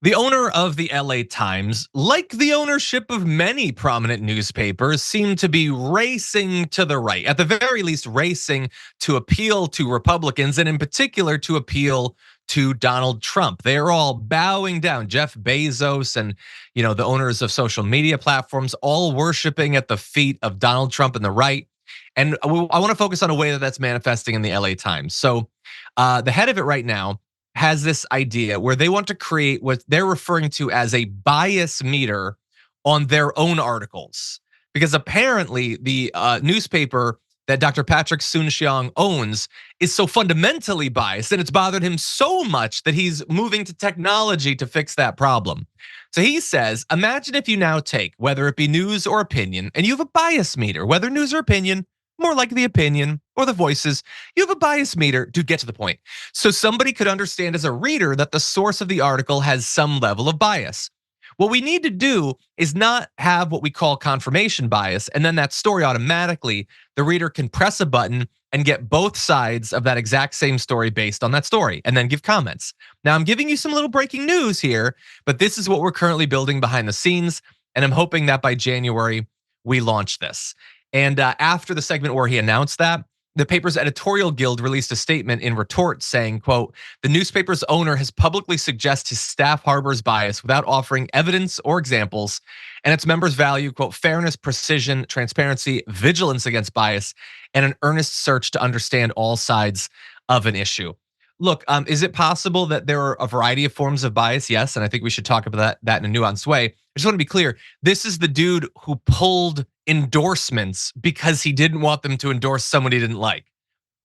The owner of the LA Times, like the ownership of many prominent newspapers, seem to be racing to the right, at the very least, racing to appeal to Republicans and in particular to appeal to Donald Trump. They are all bowing down. Jeff Bezos and the owners of social media platforms all worshiping at the feet of Donald Trump and the right. And I want to focus on a way that that's manifesting in the LA Times. So the head of it right now has this idea where they want to create what they're referring to as a bias meter on their own articles. Because apparently the newspaper that Dr. Patrick Soon-Shiong owns is so fundamentally biased and it's bothered him so much that he's moving to technology to fix that problem. So he says, imagine if you now take, whether it be news or opinion, and you have a bias meter, whether news or opinion, more like the opinion or the voices, you have a bias meter to get to the point. So somebody could understand as a reader that the source of the article has some level of bias. What we need to do is not have what we call confirmation bias, and then that story automatically, the reader can press a button and get both sides of that exact same story based on that story, and then give comments. Now I'm giving you some little breaking news here, but this is what we're currently building behind the scenes, and I'm hoping that by January, we launch this. And after the segment where he announced that, the paper's editorial guild released a statement in retort saying, quote, the newspaper's owner has publicly suggested his staff harbors bias without offering evidence or examples, and its members value, quote, fairness, precision, transparency, vigilance against bias, and an earnest search to understand all sides of an issue. Look, is it possible that there are a variety of forms of bias? Yes, and I think we should talk about that in a nuanced way. I just want to be clear. This is the dude who pulled endorsements because he didn't want them to endorse someone he didn't like.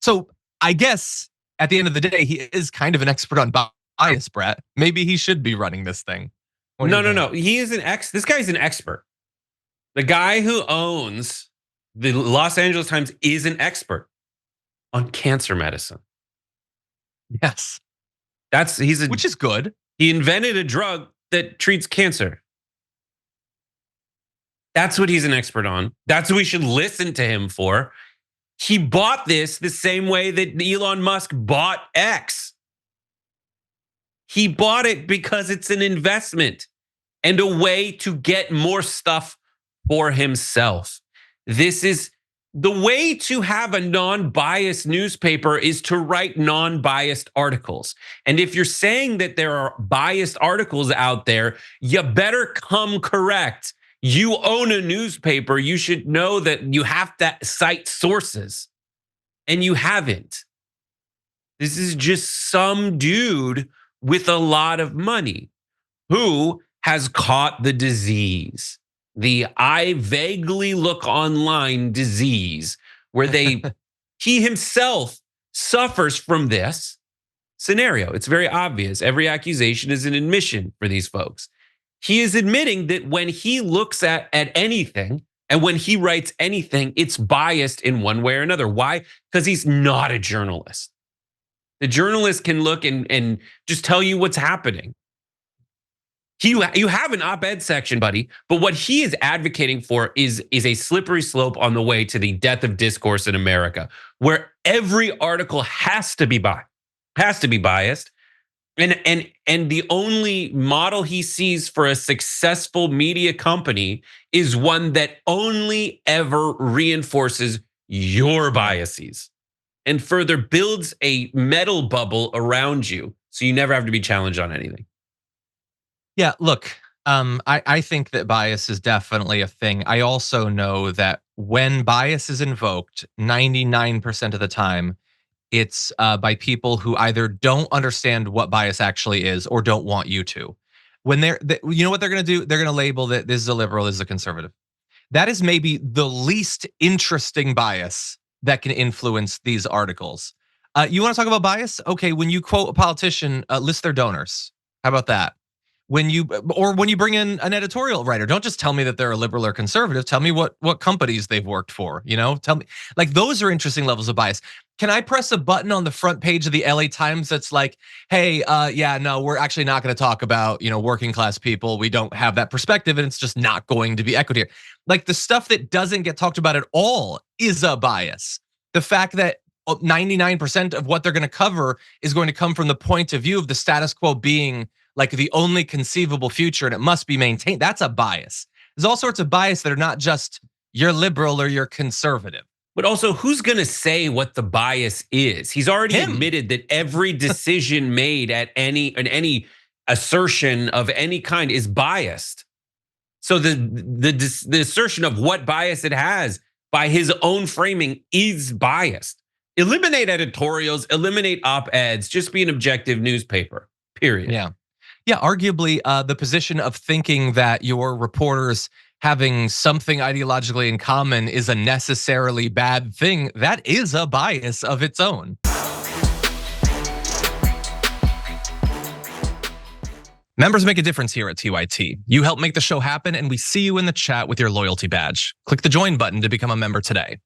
So I guess at the end of the day, he is kind of an expert on bias, Brett. Maybe he should be running this thing. No. He is this guy's an expert. The guy who owns the Los Angeles Times is an expert on cancer medicine. Yes. Which is good. He invented a drug that treats cancer. That's what he's an expert on. That's what we should listen to him for. He bought this the same way that Elon Musk bought X. He bought it because it's an investment and a way to get more stuff for himself. This is the way to have a non-biased newspaper is to write non-biased articles. And if you're saying that there are biased articles out there, you better come correct. You own a newspaper, you should know that you have to cite sources, and you haven't. This is just some dude with a lot of money who has caught the disease. The I vaguely look online disease, where he himself suffers from this scenario. It's very obvious. Every accusation is an admission for these folks. He is admitting that when he looks at anything and when he writes anything, it's biased in one way or another. Why? Because he's not a journalist. The journalist can look and just tell you what's happening. You have an op-ed section, buddy, but what he is advocating for is a slippery slope on the way to the death of discourse in America, where every article has to be biased. And the only model he sees for a successful media company is one that only ever reinforces your biases and further builds a metal bubble around you so you never have to be challenged on anything. Yeah, look, I think that bias is definitely a thing. I also know that when bias is invoked, 99% of the time, it's by people who either don't understand what bias actually is or don't want you to. When you know what they're going to do? They're going to label that this is a liberal, this is a conservative. That is maybe the least interesting bias that can influence these articles. You want to talk about bias? Okay, when you quote a politician, list their donors. How about that? When you bring in an editorial writer, don't just tell me that they're a liberal or conservative. Tell me what companies they've worked for. Tell me, like, those are interesting levels of bias. Can I press a button on the front page of the LA Times that's like, hey, yeah, no, we're actually not going to talk about working class people. We don't have that perspective, and it's just not going to be equity here. Like, the stuff that doesn't get talked about at all is a bias. The fact that 99% of what they're going to cover is going to come from the point of view of the status quo being like the only conceivable future and it must be maintained. That's a bias. There's all sorts of bias that are not just you're liberal or you're conservative. But also, who's going to say what the bias is? He's already Him. admitted that every decision made at any assertion of any kind is biased. So the assertion of what bias it has by his own framing is biased. Eliminate editorials, eliminate op-eds, just be an objective newspaper. Period. Yeah. Yeah, arguably the position of thinking that your reporters having something ideologically in common is a necessarily bad thing, that is a bias of its own. Members make a difference here at TYT. You help make the show happen, and we see you in the chat with your loyalty badge. Click the join button to become a member today.